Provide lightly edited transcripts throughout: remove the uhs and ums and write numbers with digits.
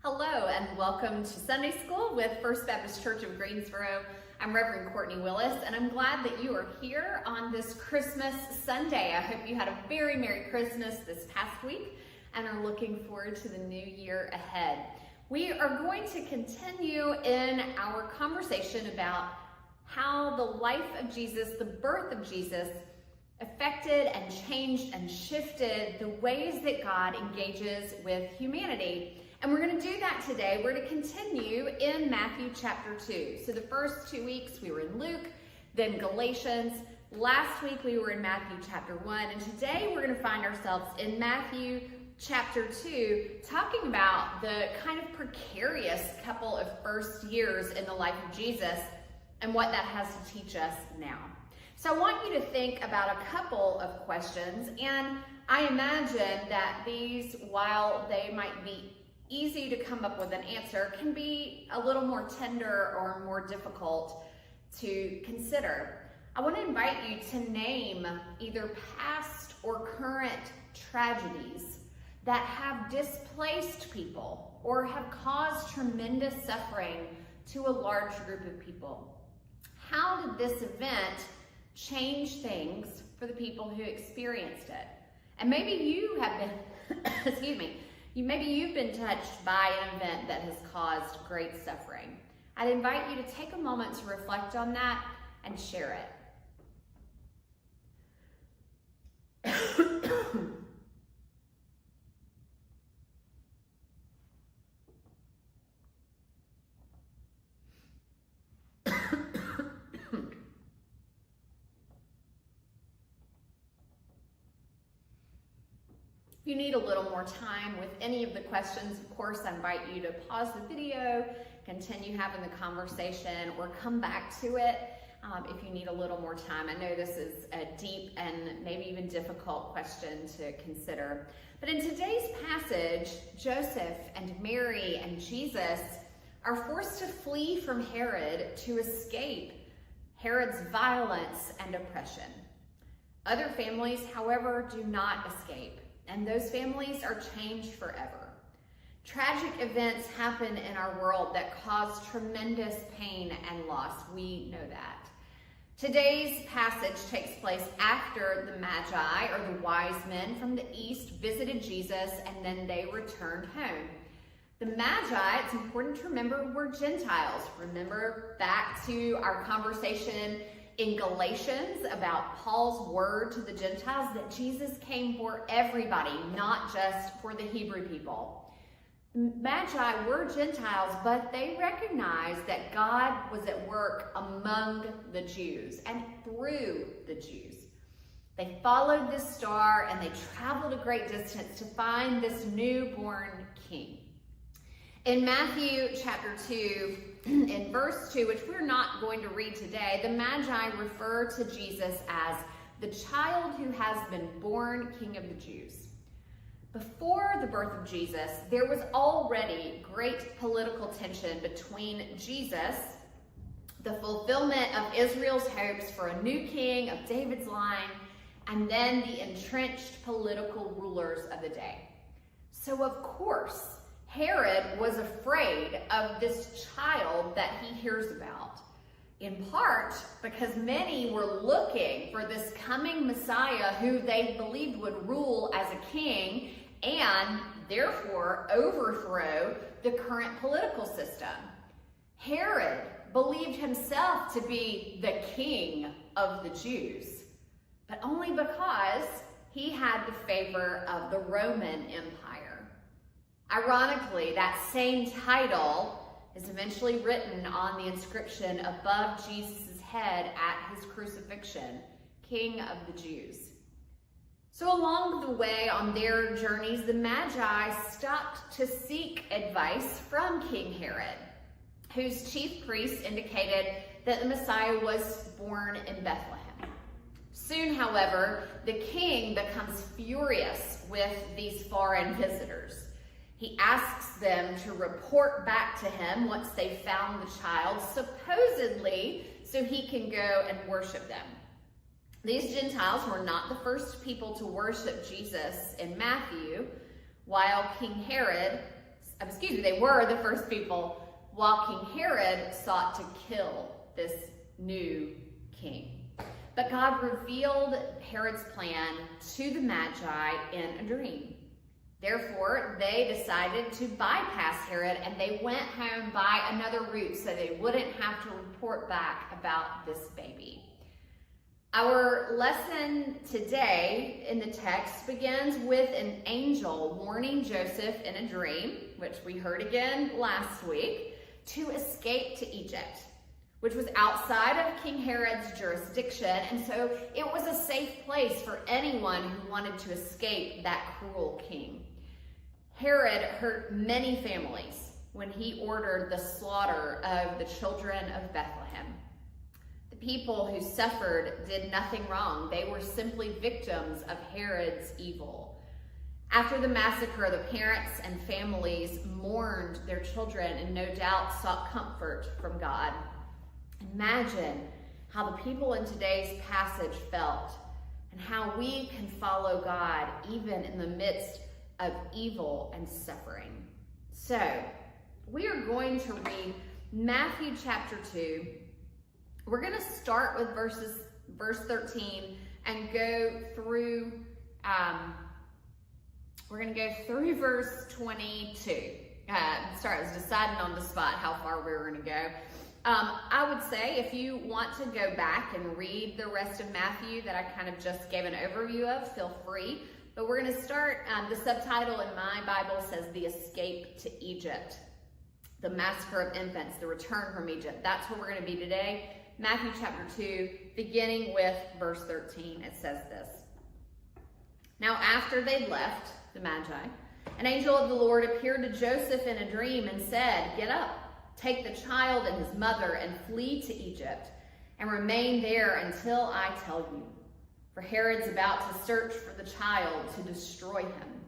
Hello and welcome to Sunday School with First Baptist Church of Greensboro. I'm Reverend Courtney Willis and I'm glad that you are here on this Christmas Sunday. I hope you had a very Merry Christmas this past week and are looking forward to the new year ahead. We are going to continue in our conversation about how the life of Jesus, the birth of Jesus, affected and changed and shifted the ways that God engages with humanity. And we're going to do that today. We're going to continue in Matthew chapter 2. So the first 2 weeks we were in Luke, then Galatians. Last week we were in Matthew chapter 1. And today we're going to find ourselves in Matthew chapter 2, talking about the kind of precarious couple of first years in the life of Jesus and what that has to teach us now. So I want you to think about a couple of questions. And I imagine that these, while they might be easy to come up with an answer, can be a little more tender or more difficult to consider. I want to invite you to name either past or current tragedies that have displaced people or have caused tremendous suffering to a large group of people. How did this event change things for the people who experienced it? And maybe you have been, maybe you've been touched by an event that has caused great suffering. I'd invite you to take a moment to reflect on that and share it. If you need a little more time with any of the questions, of course, I invite you to pause the video, continue having the conversation, or come back to it if you need a little more time. I know this is a deep and maybe even difficult question to consider. But in today's passage, Joseph and Mary and Jesus are forced to flee from Herod to escape Herod's violence and oppression. Other families, however, do not escape. And those families are changed forever. Tragic events happen in our world that cause tremendous pain and loss. We know that. Today's passage takes place after the Magi, or the wise men from the east, visited Jesus, and then they returned home. The Magi, it's important to remember, were Gentiles. Remember back to our conversation in Galatians about Paul's word to the Gentiles that Jesus came for everybody, not just for the Hebrew people. The Magi were Gentiles, but they recognized that God was at work among the Jews and through the Jews. They followed this star and they traveled a great distance to find this newborn king. In Matthew chapter 2, in verse 2, which we're not going to read today, the Magi refer to Jesus as the child who has been born King of the Jews. Before the birth of Jesus, there was already great political tension between Jesus, the fulfillment of Israel's hopes for a new king of David's line, and then the entrenched political rulers of the day. So of course, Herod was afraid of this child that he hears about, in part because many were looking for this coming Messiah who they believed would rule as a king and therefore overthrow the current political system. Herod believed himself to be the king of the Jews, but only because he had the favor of the Roman Empire. Ironically, that same title is eventually written on the inscription above Jesus' head at his crucifixion, King of the Jews. So along the way on their journeys, the Magi stopped to seek advice from King Herod, whose chief priests indicated that the Messiah was born in Bethlehem. Soon, however, the king becomes furious with these foreign visitors. He asks them to report back to him once they found the child, supposedly so he can go and worship them. These Gentiles were not the first people to worship Jesus in Matthew. While King Herod, they were the first people while King Herod sought to kill this new king. But God revealed Herod's plan to the Magi in a dream. Therefore, they decided to bypass Herod, and they went home by another route so they wouldn't have to report back about this baby. Our lesson today in the text begins with an angel warning Joseph in a dream, which we heard again last week, to escape to Egypt, which was outside of King Herod's jurisdiction, and so it was a safe place for anyone who wanted to escape that cruel king. Herod hurt many families when he ordered the slaughter of the children of Bethlehem. The people who suffered did nothing wrong. They were simply victims of Herod's evil. After the massacre, the parents and families mourned their children and no doubt sought comfort from God. Imagine how the people in today's passage felt and how we can follow God even in the midst of evil and suffering. So, we are going to read Matthew chapter 2. We're going to start with verse 13 and go through, verse 22. I was deciding on the spot how far we were going to go. I would say if you want to go back and read the rest of Matthew that I kind of just gave an overview of, feel free. But we're going to start, the subtitle in my Bible says The Escape to Egypt, the Massacre of Infants, the Return from Egypt. That's where we're going to be today. Matthew chapter 2, beginning with verse 13, it says this. Now after they left, the Magi, an angel of the Lord appeared to Joseph in a dream and said, "Get up, take the child and his mother and flee to Egypt and remain there until I tell you. For Herod's about to search for the child to destroy him."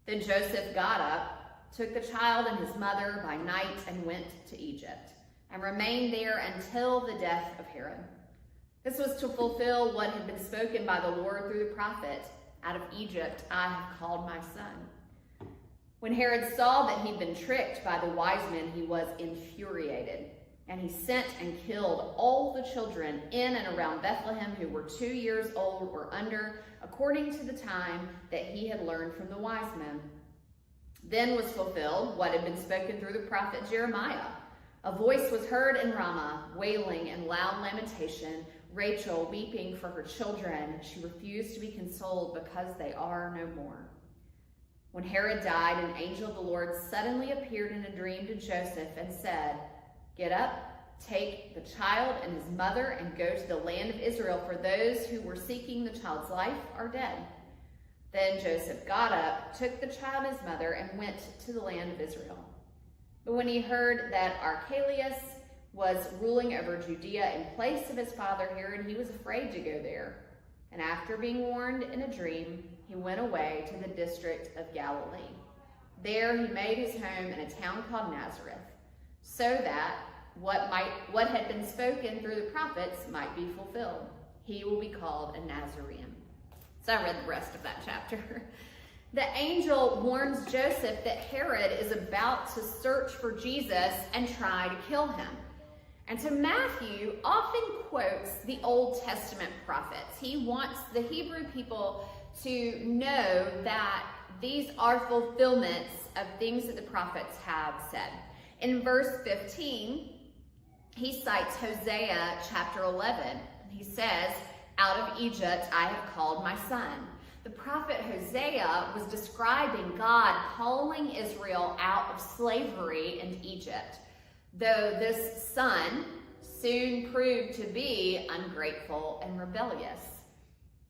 Then Joseph got up, took the child and his mother by night and went to Egypt, and remained there until the death of Herod. This was to fulfill what had been spoken by the Lord through the prophet, "Out of Egypt I have called my son." When Herod saw that he'd been tricked by the wise men, he was infuriated. And he sent and killed all the children in and around Bethlehem who were 2 years old or under, according to the time that he had learned from the wise men. Then was fulfilled what had been spoken through the prophet Jeremiah. A voice was heard in Ramah, wailing and loud lamentation, Rachel weeping for her children. She refused to be consoled because they are no more. When Herod died, an angel of the Lord suddenly appeared in a dream to Joseph and said, "Get up, take the child and his mother and go to the land of Israel, for those who were seeking the child's life are dead." Then Joseph got up, took the child and his mother, and went to the land of Israel. But when he heard that Archelaus was ruling over Judea in place of his father Herod, he was afraid to go there. And after being warned in a dream, he went away to the district of Galilee. There he made his home in a town called Nazareth, so that what had been spoken through the prophets might be fulfilled. He will be called a Nazarene. So I read the rest of that chapter. The angel warns Joseph that Herod is about to search for Jesus and try to kill him. And so Matthew often quotes the Old Testament prophets. He wants the Hebrew people to know that these are fulfillments of things that the prophets have said. In verse 15, he cites Hosea chapter 11. He says, "Out of Egypt I have called my son." The prophet Hosea was describing God calling Israel out of slavery in Egypt, though this son soon proved to be ungrateful and rebellious.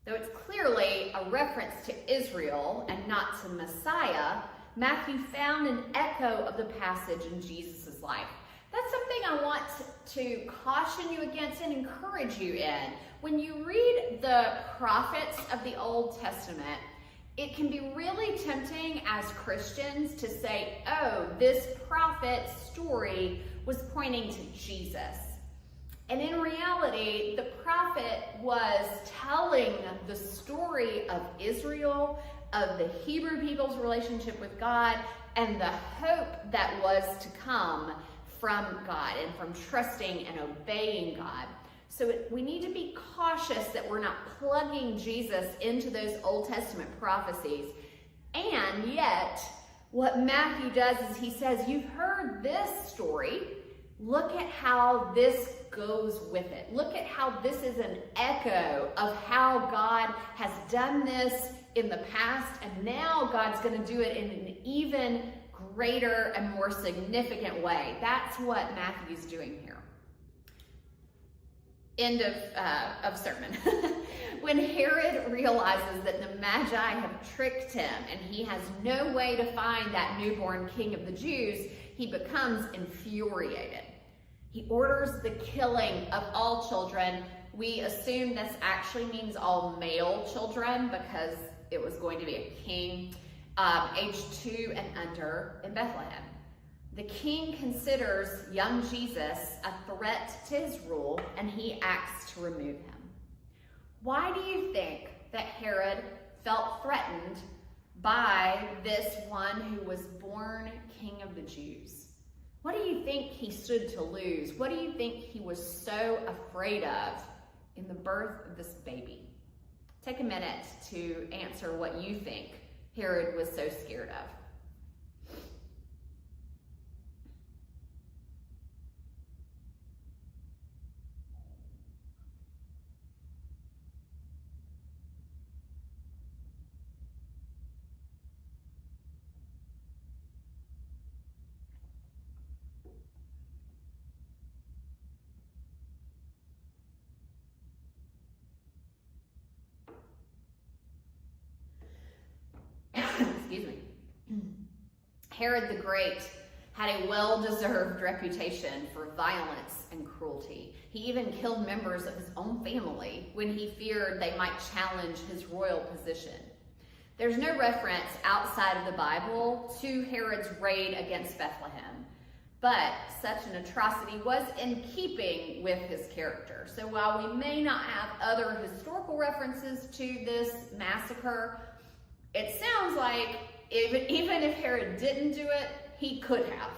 Though it's clearly a reference to Israel and not to Messiah, Matthew found an echo of the passage in Jesus' life. That's something I want to caution you against and encourage you in. When you read the prophets of the Old Testament, it can be really tempting as Christians to say, oh, this prophet story was pointing to Jesus. And in reality, the prophet was telling the story of Israel, of the Hebrew people's relationship with God, and the hope that was to come from God and from trusting and obeying God. So we need to be cautious that we're not plugging Jesus into those Old Testament prophecies. And yet, what Matthew does is he says, you've heard this story. Look at how this goes with it. Look at how this is an echo of how God has done this in the past, and now God's going to do it in an even greater and more significant way. That's what Matthew's doing here. End of sermon. When Herod realizes that the Magi have tricked him and he has no way to find that newborn king of the Jews, he becomes infuriated. He orders the killing of all children. We assume this actually means all male children because it was going to be a king aged 2 and under in Bethlehem. The king considers young Jesus a threat to his rule, and he acts to remove him. Why do you think that Herod felt threatened by this one who was born king of the Jews? What do you think he stood to lose? What do you think he was so afraid of in the birth of this baby? Take a minute to answer what you think Herod was so scared of. Excuse me. Herod the Great had a well-deserved reputation for violence and cruelty. He even killed members of his own family when he feared they might challenge his royal position. There's no reference outside of the Bible to Herod's raid against Bethlehem, but such an atrocity was in keeping with his character. So while we may not have other historical references to this massacre, it sounds like even if Herod didn't do it, he could have.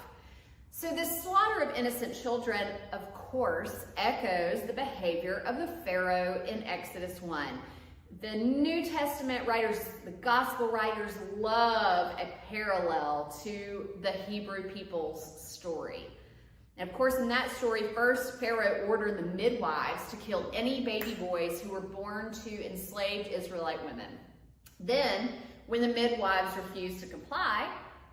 So this slaughter of innocent children, of course, echoes the behavior of the Pharaoh in Exodus 1. The New Testament writers, the gospel writers, love a parallel to the Hebrew people's story. And of course, in that story, first Pharaoh ordered the midwives to kill any baby boys who were born to enslaved Israelite women. Then, when the midwives refused to comply,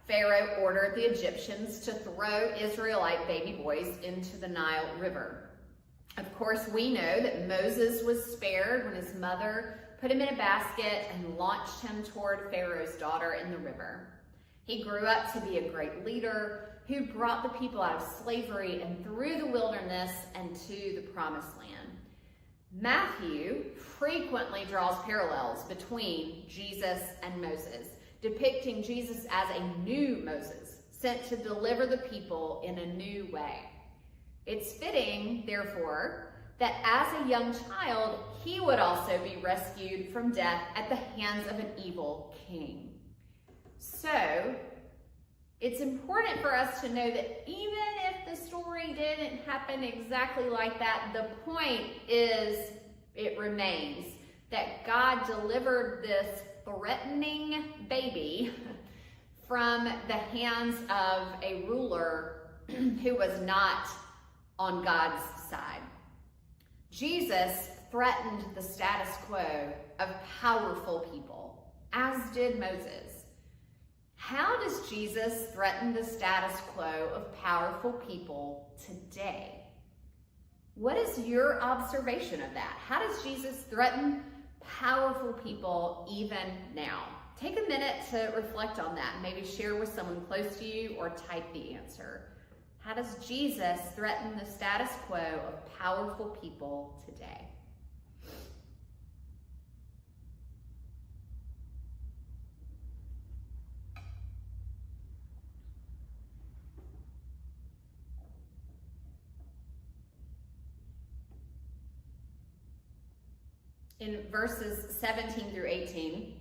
Pharaoh ordered the Egyptians to throw Israelite baby boys into the Nile River. Of course, we know that Moses was spared when his mother put him in a basket and launched him toward Pharaoh's daughter in the river. He grew up to be a great leader who brought the people out of slavery and through the wilderness and to the promised land. Matthew frequently draws parallels between Jesus and Moses, depicting Jesus as a new Moses, sent to deliver the people in a new way. It's fitting, therefore, that as a young child, he would also be rescued from death at the hands of an evil king. So, it's important for us to know that even if the story didn't happen exactly like that, the point is, it remains, that God delivered this threatening baby from the hands of a ruler who was not on God's side. Jesus threatened the status quo of powerful people, as did Moses. How does Jesus threaten the status quo of powerful people today? What is your observation of that? How does Jesus threaten powerful people even now? Take a minute to reflect on that and maybe share with someone close to you or type the answer. How does Jesus threaten the status quo of powerful people today? In verses 17 through 18,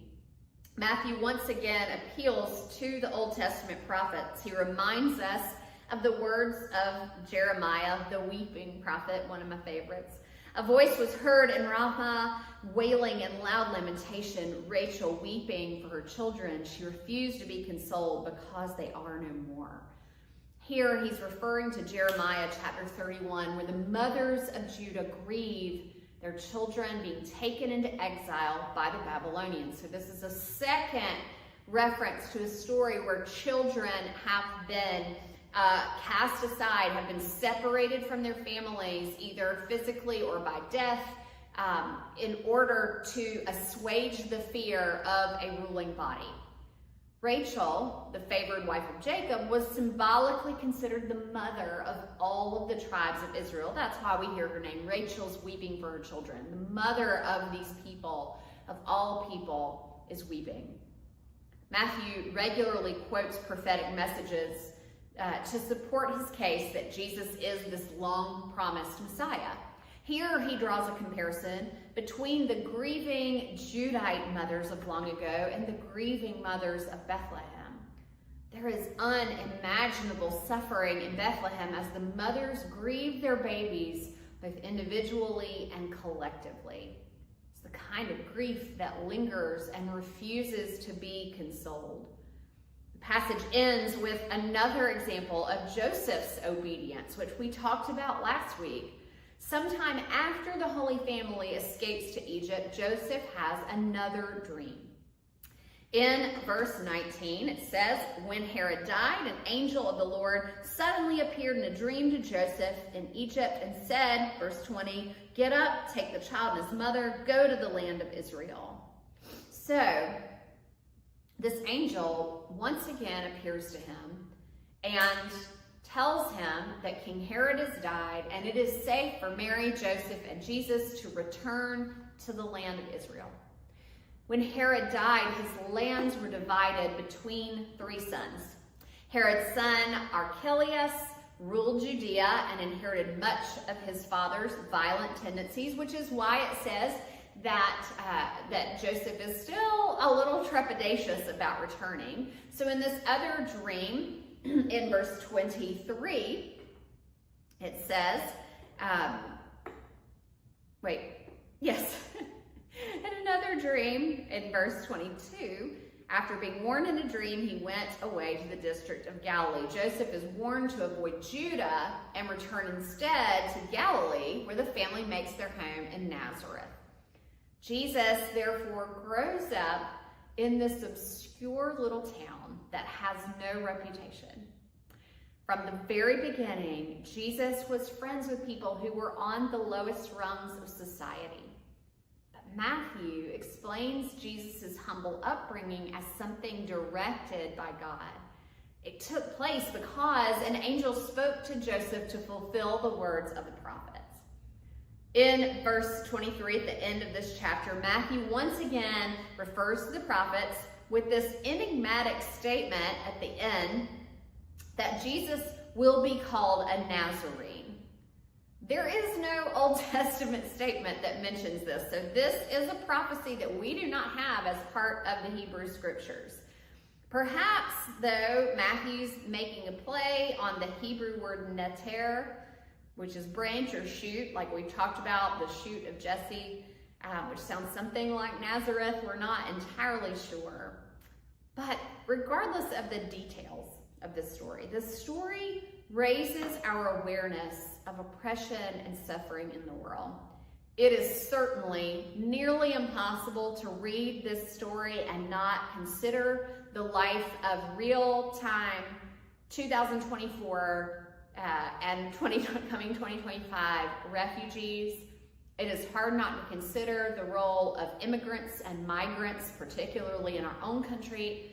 Matthew once again appeals to the Old Testament prophets. He reminds us of the words of Jeremiah, the weeping prophet, one of my favorites. A voice was heard in Ramah, wailing in loud lamentation, Rachel weeping for her children. She refused to be consoled because they are no more. Here he's referring to Jeremiah chapter 31, where the mothers of Judah grieve their children being taken into exile by the Babylonians. So this is a second reference to a story where children have been cast aside, have been separated from their families, either physically or by death, in order to assuage the fear of a ruling body. Rachel, the favored wife of Jacob, was symbolically considered the mother of all of the tribes of Israel. That's why we hear her name. Rachel's weeping for her children. The mother of these people, of all people, is weeping. Matthew regularly quotes prophetic messages to support his case that Jesus is this long-promised Messiah. Here he draws a comparison between the grieving Judite mothers of long ago and the grieving mothers of Bethlehem. There is unimaginable suffering in Bethlehem as the mothers grieve their babies both individually and collectively. It's the kind of grief that lingers and refuses to be consoled. The passage ends with another example of Joseph's obedience, which we talked about last week. Sometime after the Holy Family escapes to Egypt, Joseph has another dream. In verse 19, it says, when Herod died, an angel of the Lord suddenly appeared in a dream to Joseph in Egypt and said, verse 20, get up, take the child and his mother, go to the land of Israel. So, this angel once again appears to him and tells him that King Herod has died and it is safe for Mary, Joseph, and Jesus to return to the land of Israel. When Herod died, his lands were divided between three sons. Herod's son, Archelaus, ruled Judea and inherited much of his father's violent tendencies, which is why it says that Joseph is still a little trepidatious about returning. So in this other dream, in verse 23, it says, in another dream, in verse 22, after being warned in a dream, he went away to the district of Galilee. Joseph is warned to avoid Judah and return instead to Galilee, where the family makes their home in Nazareth. Jesus, therefore, grows up in this obscure little town that has no reputation. From the very beginning, Jesus was friends with people who were on the lowest rungs of society. But Matthew explains Jesus' humble upbringing as something directed by God. It took place because an angel spoke to Joseph to fulfill the words of the prophets. In verse 23, at the end of this chapter, Matthew once again refers to the prophets with this enigmatic statement at the end that Jesus will be called a Nazarene. There is no Old Testament statement that mentions this, so this is a prophecy that we do not have as part of the Hebrew Scriptures. Perhaps, though, Matthew's making a play on the Hebrew word neter, which is branch or shoot, like we've talked about, the shoot of Jesse, which sounds something like Nazareth. We're not entirely sure. But regardless of the details of this story raises our awareness of oppression and suffering in the world. It is certainly nearly impossible to read this story and not consider the life of real-time 2024 and coming 2025 refugees. It is hard not to consider the role of immigrants and migrants, particularly in our own country,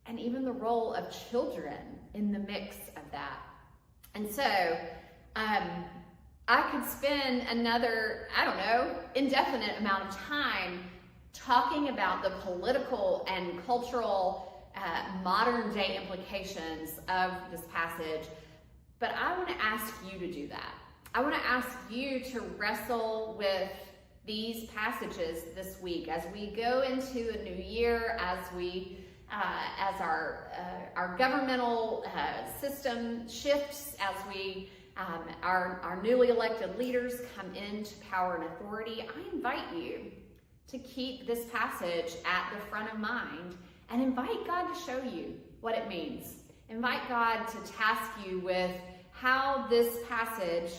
and even the role of children in the mix of that. And so I could spend another, indefinite amount of time talking about the political and cultural modern day implications of this passage, but I want to ask you to do that. I want to ask you to wrestle with these passages this week as we go into a new year, as our governmental system shifts, as our newly elected leaders come into power and authority. I invite you to keep this passage at the front of mind and invite God to show you what it means. Invite God to task you with how this passage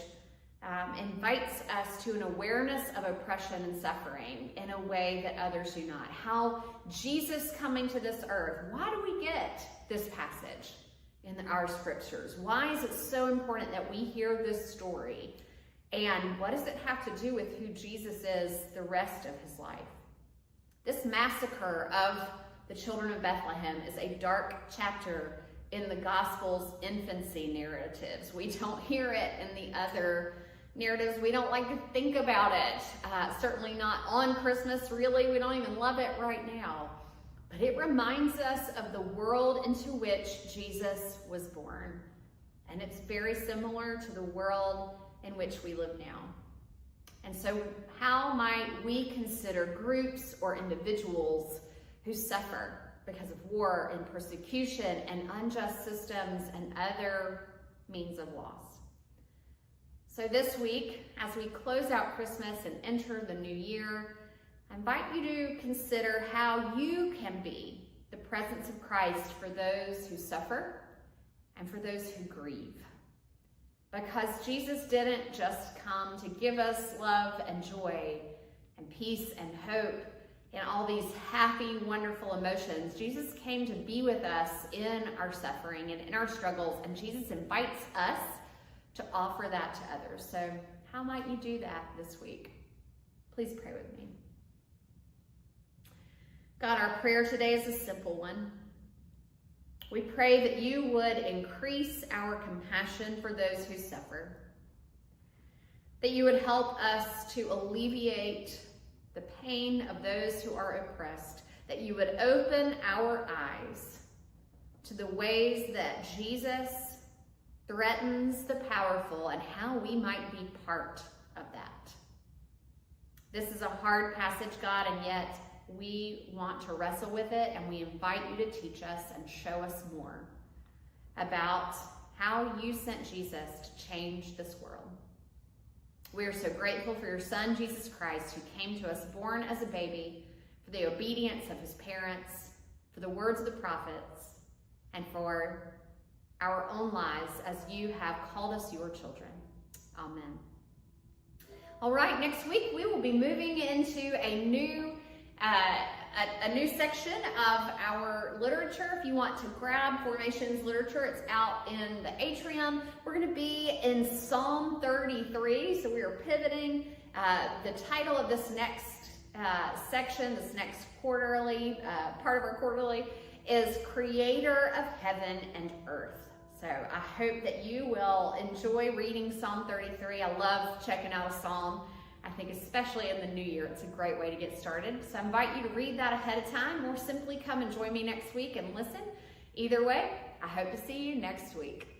invites us to an awareness of oppression and suffering in a way that others do not. How Jesus coming to this earth, why do we get this passage in our scriptures? Why is it so important that we hear this story? And what does it have to do with who Jesus is the rest of his life? This massacre of the children of Bethlehem is a dark chapter in the gospel's infancy narratives. We don't hear it in the other narratives. We don't like to think about it. Certainly not on Christmas, really. We don't even love it right now. But it reminds us of the world into which Jesus was born. And it's very similar to the world in which we live now. And so how might we consider groups or individuals who suffer because of war and persecution and unjust systems and other means of loss? So this week, as we close out Christmas and enter the new year, I invite you to consider how you can be the presence of Christ for those who suffer and for those who grieve. Because Jesus didn't just come to give us love and joy and peace and hope and all these happy, wonderful emotions. Jesus came to be with us in our suffering and in our struggles, and Jesus invites us to offer that to others. So how might you do that this week? Please pray with me. God, our prayer today is a simple one. We pray that you would increase our compassion for those who suffer, that you would help us to alleviate the pain of those who are oppressed, that you would open our eyes to the ways that Jesus threatens the powerful and how we might be part of that. This is a hard passage, God, and yet we want to wrestle with it, and we invite you to teach us and show us more about how you sent Jesus to change this world. We are so grateful for your Son, Jesus Christ, who came to us born as a baby, for the obedience of his parents, for the words of the prophets, and for our own lives as you have called us your children. Amen. All right, next week we will be moving into a new section of our literature. If you want to grab Formations literature, it's out in the atrium. We're going to be in Psalm 33, so we are pivoting. The title of this next section, this next quarterly, part of our quarterly, is Creator of Heaven and Earth. So I hope that you will enjoy reading Psalm 33. I love checking out a psalm. I think especially in the new year, it's a great way to get started. So I invite you to read that ahead of time, or simply come and join me next week and listen. Either way, I hope to see you next week.